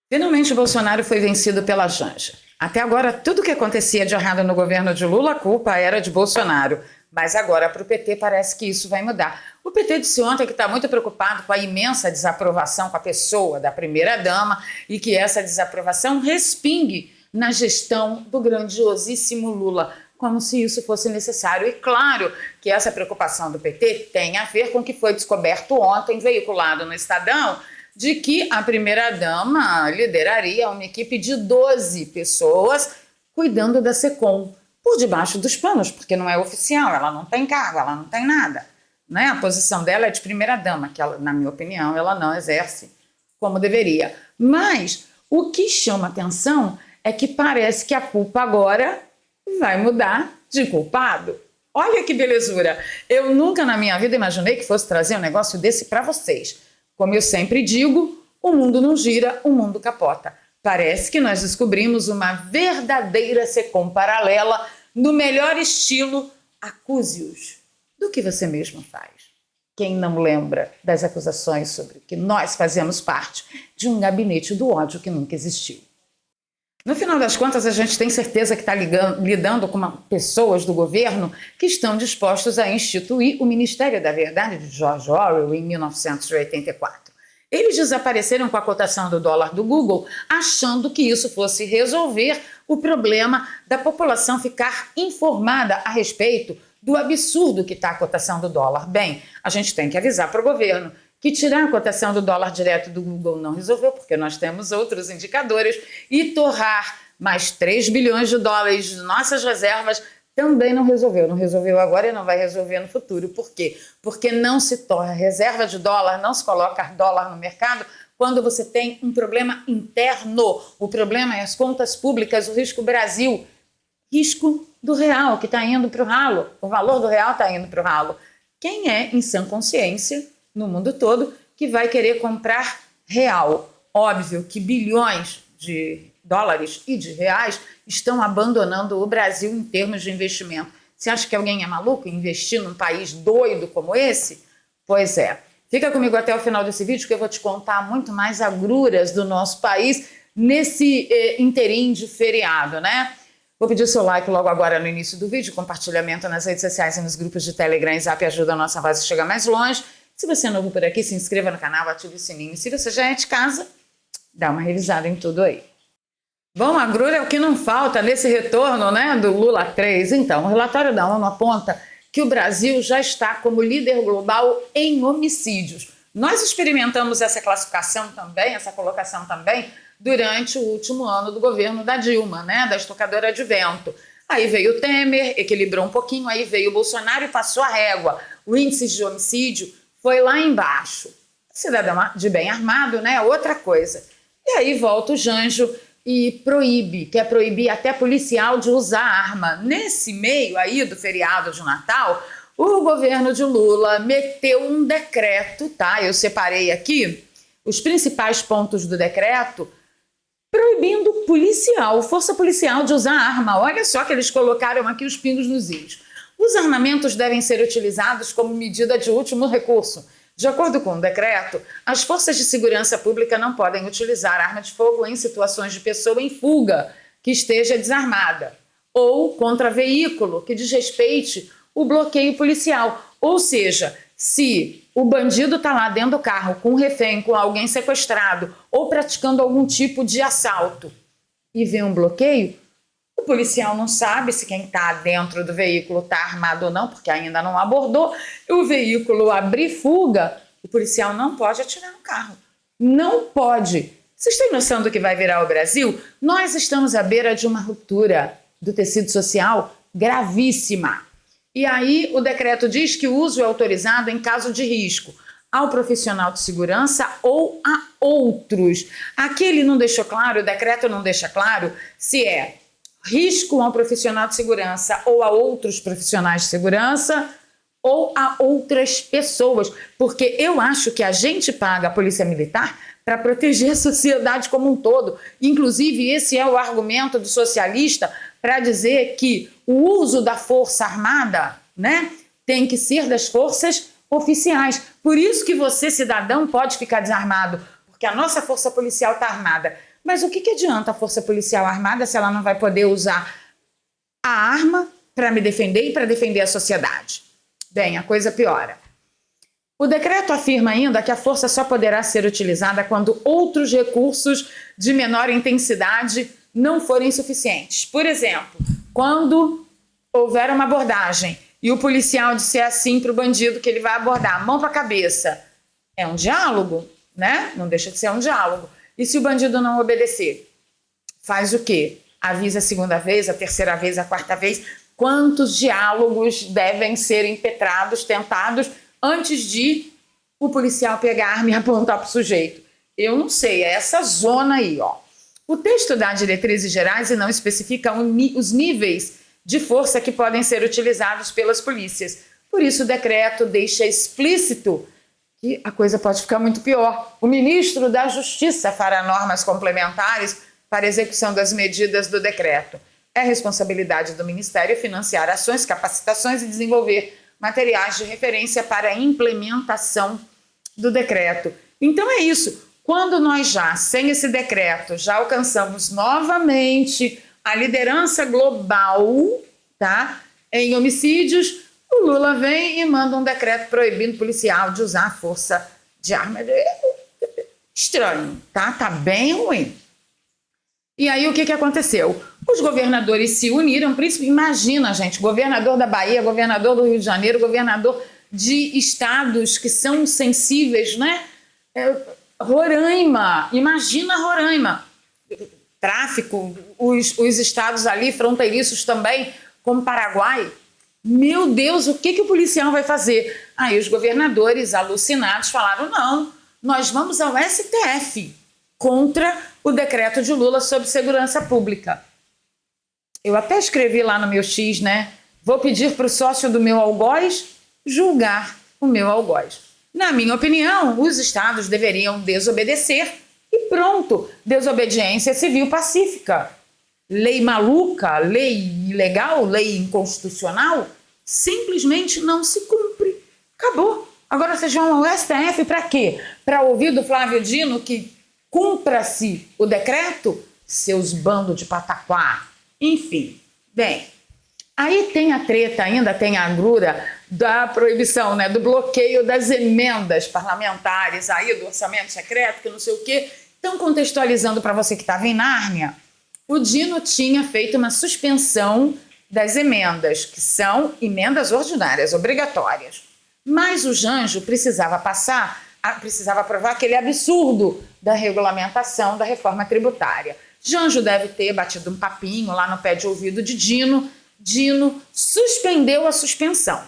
Finalmente, o Bolsonaro foi vencido pela Janja. Até agora, tudo que acontecia de errado no governo de Lula, a culpa era de Bolsonaro. Mas agora, para o PT, parece que isso vai mudar. O PT disse ontem que está muito preocupado com a imensa desaprovação com a pessoa da primeira-dama e que essa desaprovação respingue na gestão do grandiosíssimo Lula, como se isso fosse necessário. E claro que essa preocupação do PT tem a ver com o que foi descoberto ontem, veiculado no Estadão, de que a primeira-dama lideraria uma equipe de 12 pessoas cuidando da SECOM, por debaixo dos panos, porque não é oficial, ela não tem cargo, ela não tem nada. Né? A posição dela é de primeira-dama, que ela, na minha opinião, ela não exerce como deveria. Mas o que chama atenção é que parece que a culpa agora vai mudar de culpado. Olha que belezura! Eu nunca na minha vida imaginei que fosse trazer um negócio desse para vocês. Como eu sempre digo, o mundo não gira, o mundo capota. Parece que nós descobrimos uma verdadeira SECOM paralela no melhor estilo acuse-os do que você mesmo faz. Quem não lembra das acusações sobre que nós fazemos parte de um gabinete do ódio que nunca existiu? No final das contas, a gente tem certeza que está lidando com pessoas do governo que estão dispostos a instituir o Ministério da Verdade de George Orwell em 1984. Eles desapareceram com a cotação do dólar do Google, achando que isso fosse resolver o problema da população ficar informada a respeito do absurdo que está a cotação do dólar. Bem, a gente tem que avisar para o governo que tirar a cotação do dólar direto do Google não resolveu, porque nós temos outros indicadores, e torrar mais 3 bilhões de dólares de nossas reservas também não resolveu. Não resolveu agora e não vai resolver no futuro. Por quê? Porque não se torna reserva de dólar, não se coloca dólar no mercado quando você tem um problema interno. O problema é as contas públicas, o risco Brasil, risco do real que está indo para o ralo, o valor do real está indo para o ralo. Quem é em sã consciência no mundo todo que vai querer comprar real? Óbvio que bilhões de dólares e de reais estão abandonando o Brasil em termos de investimento. Você acha que alguém é maluco investir num país doido como esse? Pois é. Fica comigo até o final desse vídeo que eu vou te contar muito mais agruras do nosso país nesse interim de feriado, né? Vou pedir o seu like logo agora no início do vídeo, compartilhamento nas redes sociais e nos grupos de Telegram e Zap ajuda a nossa voz a chegar mais longe. Se você é novo por aqui, se inscreva no canal, ative o sininho. E se você já é de casa, dá uma revisada em tudo aí. Bom, a grura é o que não falta nesse retorno, né, do Lula 3. Então, o relatório da ONU aponta que o Brasil já está como líder global em homicídios. Nós experimentamos essa classificação também, essa colocação também, durante o último ano do governo da Dilma, né, da estocadora de vento. Aí veio o Temer, equilibrou um pouquinho, aí veio o Bolsonaro e passou a régua. O índice de homicídio foi lá embaixo. Cidadão de bem armado, né, outra coisa. E aí volta o Janjo e quer proibir até policial de usar arma. Nesse meio aí do feriado de Natal, o governo de Lula meteu um decreto, tá? Eu separei aqui os principais pontos do decreto, proibindo força policial de usar arma. Olha só que eles colocaram aqui os pingos nos is. Os armamentos devem ser utilizados como medida de último recurso. De acordo com o decreto, as forças de segurança pública não podem utilizar arma de fogo em situações de pessoa em fuga que esteja desarmada ou contra veículo que desrespeite o bloqueio policial. Ou seja, se o bandido está lá dentro do carro com um refém, com alguém sequestrado ou praticando algum tipo de assalto e vê um bloqueio, o policial não sabe se quem está dentro do veículo está armado ou não, porque ainda não abordou. O veículo abrir fuga, o policial não pode atirar no carro. Não pode. Vocês têm noção do que vai virar o Brasil? Nós estamos à beira de uma ruptura do tecido social gravíssima. E aí o decreto diz que o uso é autorizado em caso de risco ao profissional de segurança ou a outros. Aqui ele não deixou claro, o decreto não deixa claro se é risco a um profissional de segurança ou a outros profissionais de segurança ou a outras pessoas, porque eu acho que a gente paga a polícia militar para proteger a sociedade como um todo. Inclusive, esse é o argumento do socialista para dizer que o uso da força armada, né, tem que ser das forças oficiais. Por isso que você, cidadão, pode ficar desarmado, porque a nossa força policial está armada. Mas o que adianta a força policial armada se ela não vai poder usar a arma para me defender e para defender a sociedade? Bem, a coisa piora. O decreto afirma ainda que a força só poderá ser utilizada quando outros recursos de menor intensidade não forem suficientes. Por exemplo, quando houver uma abordagem e o policial disser assim para o bandido que ele vai abordar, mão para a cabeça, é um diálogo, né? Não deixa de ser um diálogo. E se o bandido não obedecer, faz o quê? Avisa a segunda vez, a terceira vez, a quarta vez. Quantos diálogos devem ser impetrados, tentados, antes de o policial pegar a arma e apontar para o sujeito? Eu não sei, é essa zona aí, ó. O texto dá diretrizes gerais e não especifica os níveis de força que podem ser utilizados pelas polícias. Por isso, o decreto deixa explícito que a coisa pode ficar muito pior. O ministro da Justiça fará normas complementares para a execução das medidas do decreto. É responsabilidade do Ministério financiar ações, capacitações e desenvolver materiais de referência para a implementação do decreto. Então é isso. Quando nós já, sem esse decreto, já alcançamos novamente a liderança global, tá, em homicídios, o Lula vem e manda um decreto proibindo o policial de usar a força de arma. Estranho, tá? Tá bem ruim. E aí o que aconteceu? Os governadores se uniram, imagina, gente, governador da Bahia, governador do Rio de Janeiro, governador de estados que são sensíveis, né? Roraima, imagina Roraima. Tráfico, os estados ali fronteiriços também, como Paraguai. Meu Deus, o que o policial vai fazer? Aí os governadores alucinados falaram, não, nós vamos ao STF contra o decreto de Lula sobre segurança pública. Eu até escrevi lá no meu X, né? Vou pedir para o sócio do meu algoz julgar o meu algoz. Na minha opinião, os estados deveriam desobedecer e pronto, desobediência civil pacífica. Lei maluca, lei ilegal, lei inconstitucional, simplesmente não se cumpre. Acabou. Agora vocês vão ao STF para quê? Para ouvir do Flávio Dino que cumpra-se o decreto? Seus bandos de pataquá. Enfim, bem, aí tem a treta, ainda tem a agrura da proibição, né, do bloqueio das emendas parlamentares aí do orçamento secreto, que não sei o quê. Então, contextualizando para você que estava em Nárnia, o Dino tinha feito uma suspensão das emendas, que são emendas ordinárias, obrigatórias. Mas o Janjo precisava aprovar aquele absurdo da regulamentação da reforma tributária. Janjo deve ter batido um papinho lá no pé de ouvido de Dino. Dino suspendeu a suspensão.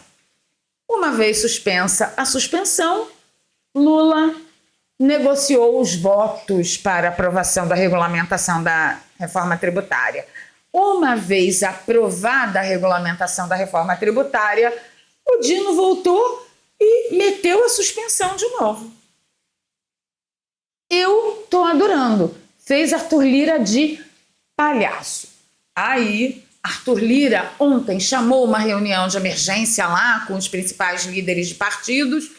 Uma vez suspensa a suspensão, Lula negociou os votos para aprovação da regulamentação da reforma tributária. Uma vez aprovada a regulamentação da reforma tributária, o Dino voltou e meteu a suspensão de novo. Eu tô adorando. Fez Arthur Lira de palhaço. Aí, Arthur Lira ontem chamou uma reunião de emergência lá com os principais líderes de partidos,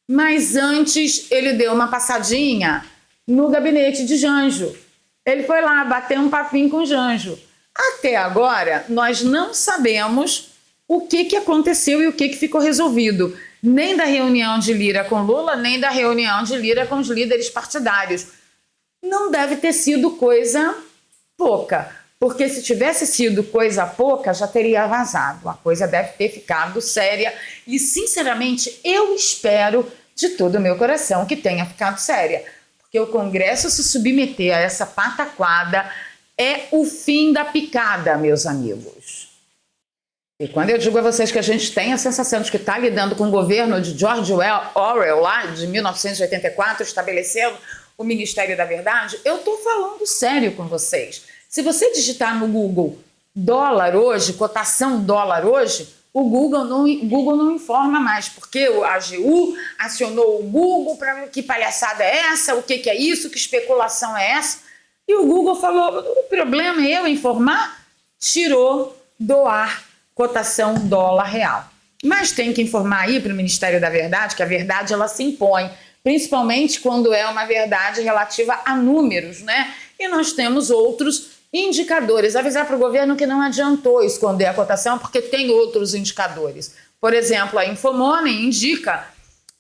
mas antes ele deu uma passadinha no gabinete de Janjo. Ele foi lá bater um papinho com Janjo. Até agora, nós não sabemos o que aconteceu e o que ficou resolvido. Nem da reunião de Lira com Lula, nem da reunião de Lira com os líderes partidários. Não deve ter sido coisa pouca, porque se tivesse sido coisa pouca, já teria vazado. A coisa deve ter ficado séria e, sinceramente, eu espero de todo o meu coração que tenha ficado séria, porque o Congresso se submeter a essa pataquada é o fim da picada, meus amigos. E quando eu digo a vocês que a gente tem a sensação de que está lidando com o governo de George Orwell, lá de 1984, estabelecendo o Ministério da Verdade, eu estou falando sério com vocês. Se você digitar no Google dólar hoje, cotação dólar hoje, o Google não informa mais, porque a AGU acionou o Google para que palhaçada é essa, o que é isso, que especulação é essa. E o Google falou, o problema é eu informar, tirou do ar cotação dólar real. Mas tem que informar aí para o Ministério da Verdade, que a verdade ela se impõe, principalmente quando é uma verdade relativa a números, né? e nós temos outros indicadores. Avisar para o governo que não adiantou esconder a cotação, porque tem outros indicadores. Por exemplo, a Infomoney indica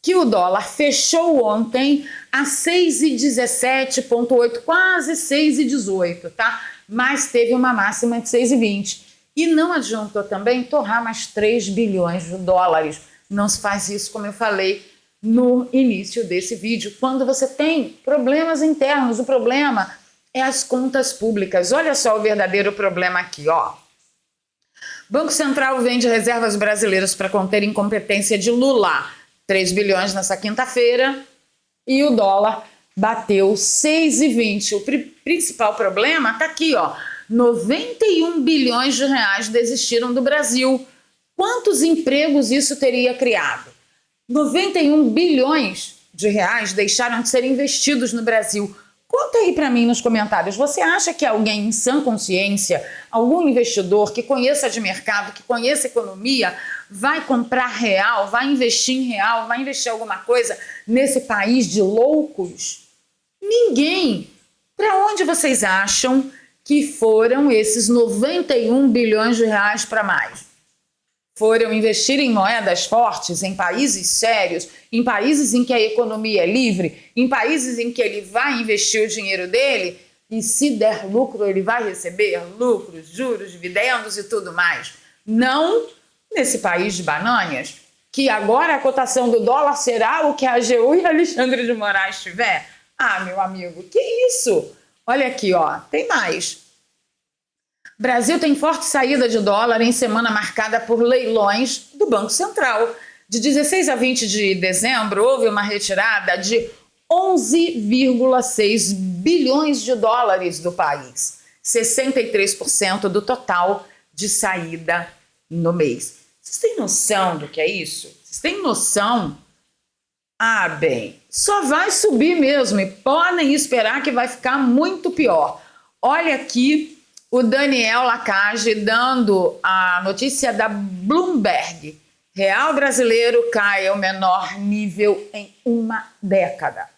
que o dólar fechou ontem a 6,17,8, quase 6,18, tá? Mas teve uma máxima de 6,20. E não adiantou também torrar mais 3 bilhões de dólares. Não se faz isso, como eu falei no início desse vídeo, quando você tem problemas internos. O problema é as contas públicas. Olha só o verdadeiro problema aqui, ó. Banco Central vende reservas brasileiras para conter incompetência de Lula. 3 bilhões nessa quinta-feira e o dólar bateu 6,20. O principal problema está aqui, ó. 91 bilhões de reais desistiram do Brasil. Quantos empregos isso teria criado? 91 bilhões de reais deixaram de ser investidos no Brasil. Conta aí para mim nos comentários. Você acha que alguém em sã consciência, algum investidor que conheça de mercado, que conheça economia, vai comprar real, vai investir em real, vai investir alguma coisa nesse país de loucos? Ninguém. Para onde vocês acham que foram esses 91 bilhões de reais para mais? Foram investir em moedas fortes, em países sérios, em países em que a economia é livre, em países em que ele vai investir o dinheiro dele e, se der lucro, ele vai receber lucros, juros, dividendos e tudo mais. Não nesse país de bananhas, que agora a cotação do dólar será o que a AGU e Alexandre de Moraes tiver. Ah, meu amigo, que isso? Olha aqui, ó, tem mais. Brasil tem forte saída de dólar em semana marcada por leilões do Banco Central. De 16 a 20 de dezembro, houve uma retirada de 11,6 bilhões de dólares do país. 63% do total de saída no mês. Vocês têm noção do que é isso? Vocês têm noção? Ah, bem, só vai subir mesmo e podem esperar que vai ficar muito pior. Olha aqui o Daniel Lacage dando a notícia da Bloomberg. Real brasileiro cai ao menor nível em uma década.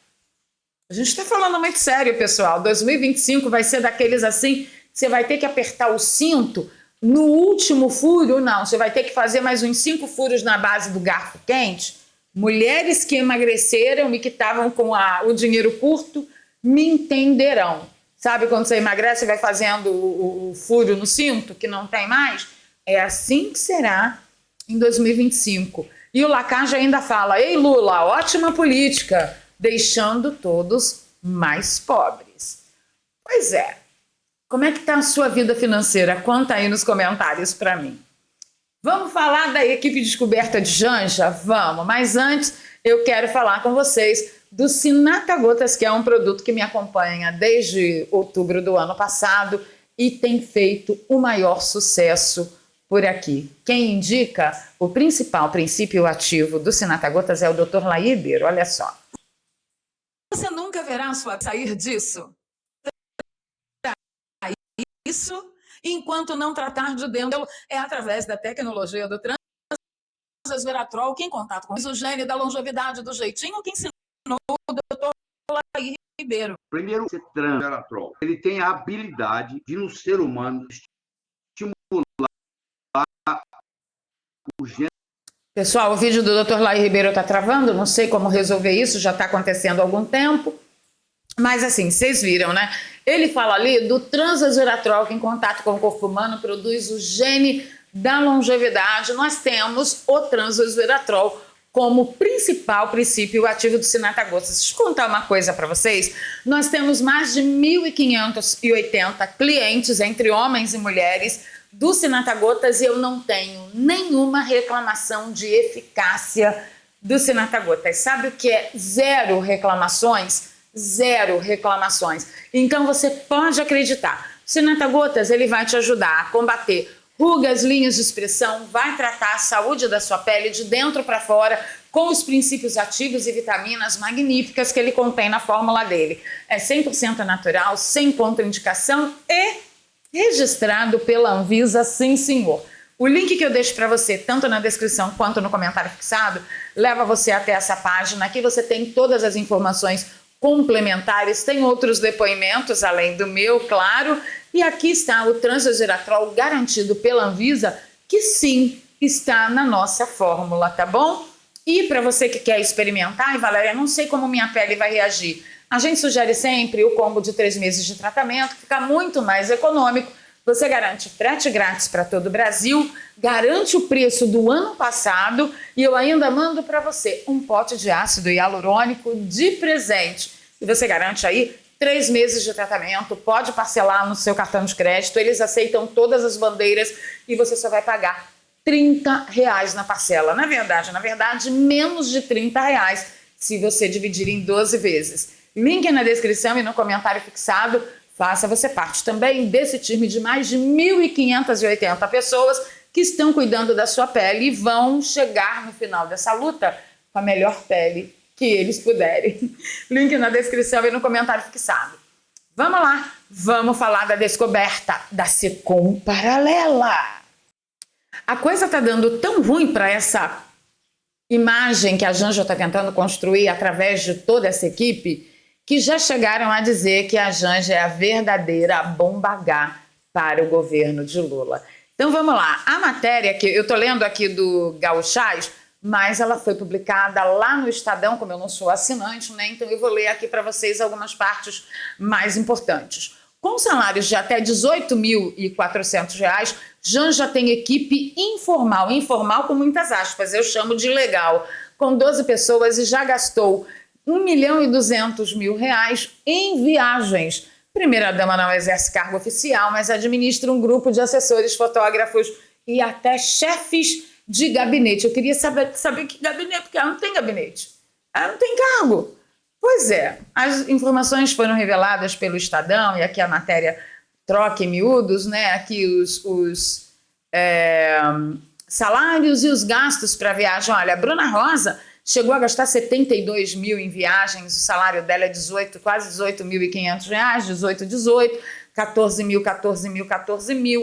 A gente está falando muito sério, pessoal. 2025 vai ser daqueles assim, você vai ter que apertar o cinto no último furo, não. Você vai ter que fazer mais uns 5 furos na base do garfo quente. Mulheres que emagreceram e que estavam com o dinheiro curto me entenderão. Sabe quando você emagrece e vai fazendo o furo no cinto, que não tem mais? É assim que será em 2025. E o Lacage ainda fala: ei, Lula, ótima política, deixando todos mais pobres. Pois é. Como é que está a sua vida financeira? Conta aí nos comentários para mim. Vamos falar da equipe Descoberta de Janja? Vamos, mas antes eu quero falar com vocês do Sinata Gotas, que é um produto que me acompanha desde outubro do ano passado e tem feito o maior sucesso por aqui. Quem indica o principal princípio ativo do Sinata Gotas é o Dr. Laí Ribeiro. Olha só. Você nunca verá a sua sair disso. Isso, enquanto não tratar de dentro, é através da tecnologia do Transresveratrol, que em contato com o gênio da longevidade do jeitinho que ensinou o Dr. Laí Ribeiro. Primeiro, esse Transresveratrol, ele tem a habilidade de, no ser humano, estimular o gênio. Pessoal, o vídeo do Dr. Laí Ribeiro está travando, não sei como resolver isso, já está acontecendo há algum tempo. Mas assim, vocês viram, né? Ele fala ali do Transresveratrol, que em contato com o corpo humano produz o gene da longevidade. Nós temos o Transresveratrol como principal princípio ativo do Sinata Gotas. Deixa eu contar uma coisa para vocês. Nós temos mais de 1.580 clientes, entre homens e mulheres, do Sinata Gotas, e eu não tenho nenhuma reclamação de eficácia do Sinata Gotas. Sabe o que é? Zero reclamações. Zero reclamações. Então você pode acreditar. O Sinata Gotas, ele vai te ajudar a combater rugas, linhas de expressão, vai tratar a saúde da sua pele de dentro para fora com os princípios ativos e vitaminas magníficas que ele contém na fórmula dele. É 100% natural, sem contraindicação e registrado pela Anvisa, sim senhor. O link que eu deixo para você, tanto na descrição quanto no comentário fixado, leva você até essa página. Aqui você tem todas as informações complementares, tem outros depoimentos além do meu, claro, e aqui está o Transresveratrol garantido pela Anvisa, que sim, está na nossa fórmula, tá bom? E para você que quer experimentar, e Valéria, não sei como minha pele vai reagir, a gente sugere sempre o combo de 3 meses de tratamento, que fica muito mais econômico. Você garante frete grátis para todo o Brasil, garante o preço do ano passado e eu ainda mando para você um pote de ácido hialurônico de presente. E você garante aí 3 meses de tratamento, pode parcelar no seu cartão de crédito, eles aceitam todas as bandeiras e você só vai pagar R$30 na parcela. Na verdade, menos de R$30 se você dividir em 12 vezes. Link na descrição e no comentário fixado. Faça você parte também desse time de mais de 1.580 pessoas que estão cuidando da sua pele e vão chegar no final dessa luta com a melhor pele que eles puderem. Link na descrição e no comentário fixado. Vamos lá, vamos falar da descoberta da Secom paralela. A coisa tá dando tão ruim para essa imagem que a Janja está tentando construir através de toda essa equipe, que já chegaram a dizer que a Janja é a verdadeira bomba H para o governo de Lula. Então vamos lá, a matéria que eu estou lendo aqui do Gauchais, mas ela foi publicada lá no Estadão, como eu não sou assinante, né? Então eu vou ler aqui para vocês algumas partes mais importantes. Com salários de até R$ 18.400, Janja tem equipe informal com muitas aspas, eu chamo de legal, com 12 pessoas e já gastou R$1.200.000 em viagens. Primeira-dama não exerce cargo oficial, mas administra um grupo de assessores, fotógrafos e até chefes de gabinete. Eu queria saber que gabinete, porque ela não tem gabinete. Ela não tem cargo. Pois é, as informações foram reveladas pelo Estadão, e aqui a matéria troca em miúdos, né? Aqui os salários e os gastos para viagem. Olha, a Bruna Rosa chegou a gastar 72 mil em viagens, o salário dela é quase 18.500 reais, 18, 14 mil,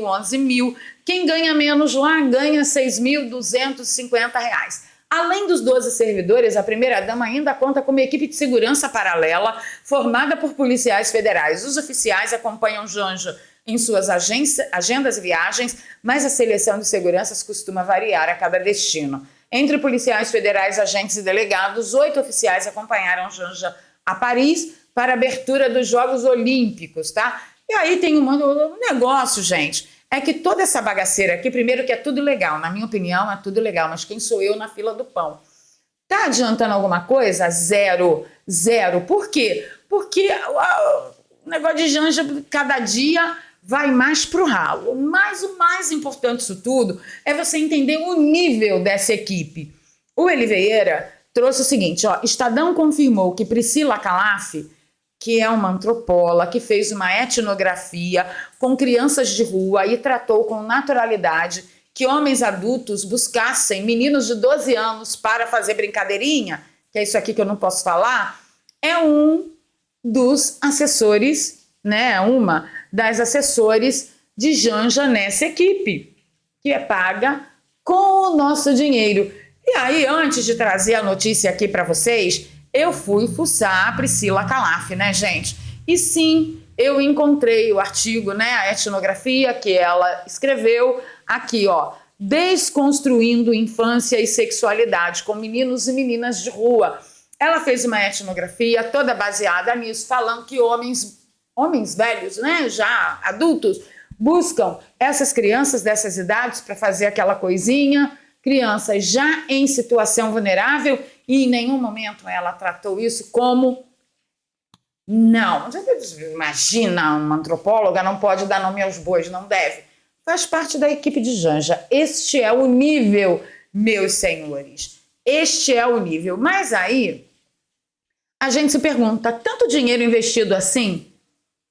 11 mil. Quem ganha menos lá ganha 6.250 reais. Além dos 12 servidores, a primeira-dama ainda conta com uma equipe de segurança paralela formada por policiais federais. Os oficiais acompanham Janja em suas agendas e viagens, mas a seleção de seguranças costuma variar a cada destino. Entre policiais federais, agentes e delegados, 8 oficiais acompanharam Janja a Paris para a abertura dos Jogos Olímpicos, tá? E aí tem um negócio, gente, é que toda essa bagaceira aqui, primeiro que é tudo legal, na minha opinião é tudo legal, mas quem sou eu na fila do pão? Tá adiantando alguma coisa? Zero. Por quê? Porque o negócio de Janja cada dia vai mais pro ralo. Mas o mais importante disso tudo é você entender o nível dessa equipe. O Eli Vieira trouxe o seguinte, ó, Estadão confirmou que Priscila Calaf, que é uma antropóloga, que fez uma etnografia com crianças de rua e tratou com naturalidade que homens adultos buscassem meninos de 12 anos para fazer brincadeirinha, que é isso aqui que eu não posso falar, é um dos assessores, né, uma das assessores de Janja nessa equipe, que é paga com o nosso dinheiro. E aí, antes de trazer a notícia aqui para vocês, eu fui fuçar a Priscila Calaf, né, gente? E sim, eu encontrei o artigo, né, a etnografia que ela escreveu aqui, ó, Desconstruindo Infância e Sexualidade com Meninos e Meninas de Rua. Ela fez uma etnografia toda baseada nisso, falando que homens velhos, né, já adultos, buscam essas crianças dessas idades para fazer aquela coisinha, crianças já em situação vulnerável, e em nenhum momento ela tratou isso como... Não, imagina, uma antropóloga não pode dar nome aos bois, não deve. Faz parte da equipe de Janja. Este é o nível, meus senhores. Este é o nível. Mas aí, a gente se pergunta, tanto dinheiro investido assim,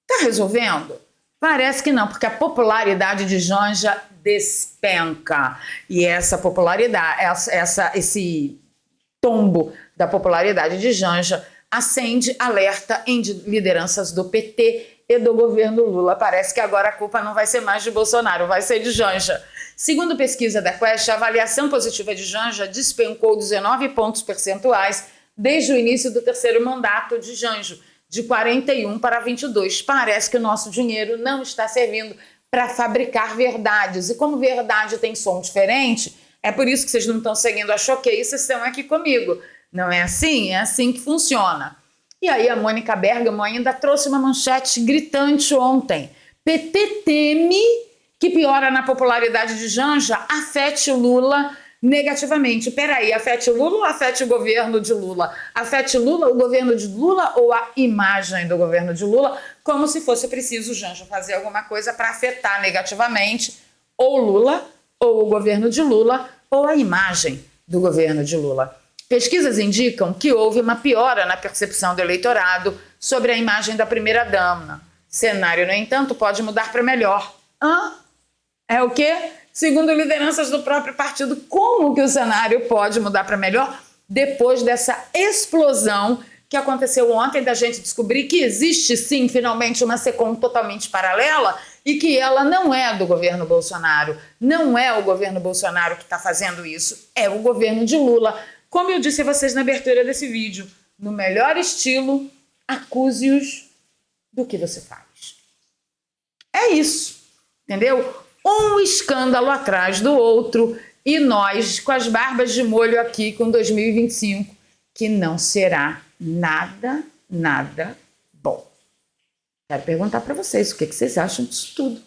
tá resolvendo? Parece que não, porque a popularidade de Janja despenca. E essa popularidade, esse tombo da popularidade de Janja acende alerta em lideranças do PT e do governo Lula. Parece que agora a culpa não vai ser mais de Bolsonaro, vai ser de Janja. Segundo pesquisa da Quest, a avaliação positiva de Janja despencou 19 pontos percentuais desde o início do terceiro mandato de Janjo, de 41 para 22. Parece que o nosso dinheiro não está servindo para fabricar verdades. E como verdade tem som diferente, é por isso que vocês não estão seguindo a Choquei, vocês estão aqui comigo. Não é assim? É assim que funciona. E aí a Mônica Bergamo ainda trouxe uma manchete gritante ontem. PT teme que piora na popularidade de Janja afete o Lula negativamente. Peraí, afete o Lula ou afete o governo de Lula? Afete Lula, o governo de Lula ou a imagem do governo de Lula? Como se fosse preciso Janja fazer alguma coisa para afetar negativamente ou Lula, ou o governo de Lula, ou a imagem do governo de Lula. Pesquisas indicam que houve uma piora na percepção do eleitorado sobre a imagem da primeira-dama. Cenário, no entanto, pode mudar para melhor. É o quê? Segundo lideranças do próprio partido, como que o cenário pode mudar para melhor depois dessa explosão que aconteceu ontem, da gente descobrir que existe sim, finalmente, uma SECOM totalmente paralela e que ela não é do governo Bolsonaro. Não é o governo Bolsonaro que está fazendo isso, é o governo de Lula. Como eu disse a vocês na abertura desse vídeo, no melhor estilo, acuse-os do que você faz. É isso, entendeu? Um escândalo atrás do outro e nós com as barbas de molho aqui com 2025, que não será nada bom. Quero perguntar para vocês o que vocês acham disso tudo.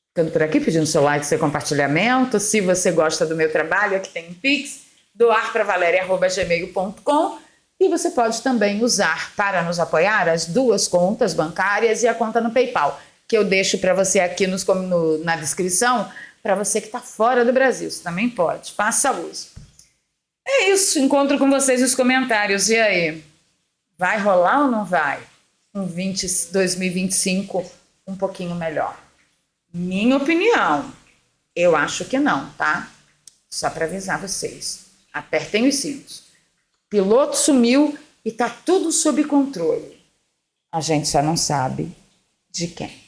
Ficando por aqui pedindo seu like, seu compartilhamento. Se você gosta do meu trabalho, aqui tem um Pix, doarpravaleria@gmail.com, e você pode também usar para nos apoiar as duas contas bancárias e a conta no PayPal, que eu deixo para você aqui na descrição, para você que está fora do Brasil. Você também pode, faça uso. É isso, encontro com vocês nos comentários. E aí, vai rolar ou não vai? 2025 um pouquinho melhor? Minha opinião, eu acho que não, tá? Só para avisar vocês. Apertem os cintos. Piloto sumiu e tá tudo sob controle. A gente só não sabe de quem.